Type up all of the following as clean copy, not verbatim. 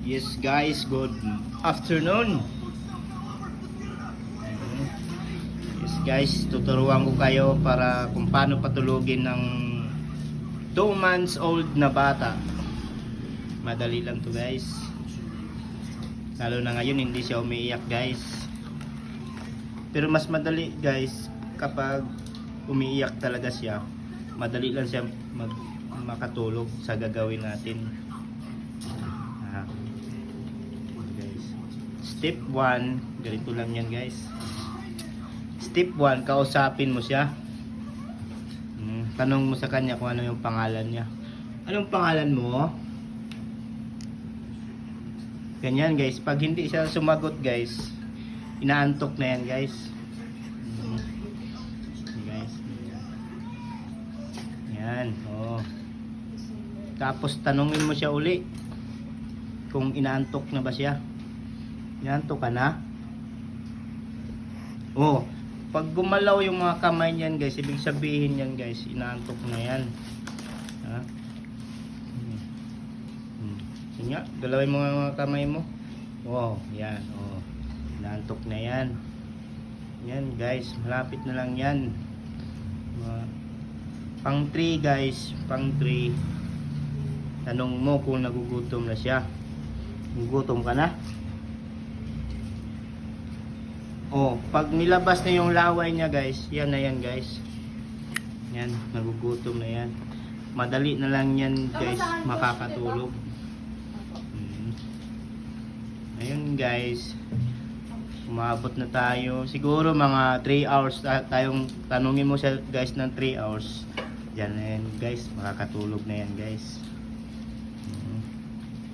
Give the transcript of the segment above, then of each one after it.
Yes guys, good afternoon. Yes guys, tuturuan ko kayo para kung paano patulugin ng 2 months old na bata. Madali lang to guys. Lalo na ngayon hindi siya umiiyak guys. Pero mas madali guys kapag umiiyak talaga siya. Madali lang siya makatulog sa gagawin natin. Guys. Step 1, ganito lang yan guys. Step 1, kausapin mo siya. Tanong mo sa kanya kung ano yung pangalan niya. Anong pangalan mo? Ganyan guys. Pag hindi siya sumagot guys, inaantok na yan guys. Guys. Yan. Oh. Tapos tanungin mo siya uli kung inaantok na ba siya. Inaantok ka na? Oh. Pag gumalaw yung mga kamay niyan guys, ibig sabihin yan guys, inaantok na yan. Ha? Sige nga, galawin mo mga kamay mo. Wow, yan. Oh. Inaantok na yan. Yan guys, malapit na lang yan. Pang 3 guys, pang 3. Tanong mo kung nagugutom na siya. Nagugutom ka na? Oh, pag nilabas na yung laway niya guys, yan na yan guys. Yan, nagugutom na yan. Madali na lang yan guys, makakatulog. Ayun guys. Umabot na tayo. Siguro mga 3 hours tayong tanungin mo siya guys ng 3 hours. Yan na yan guys, makakatulog na yan guys.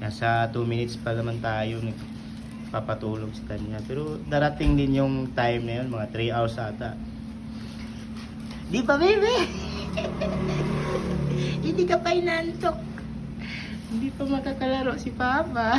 Nasa 2 minutes pa naman tayo papatulog sa kanya. Pero darating din yung time na yun, mga 3 hours ata. Di ba baby? Hindi ka pa inantok. Hindi pa makakalaro si Papa.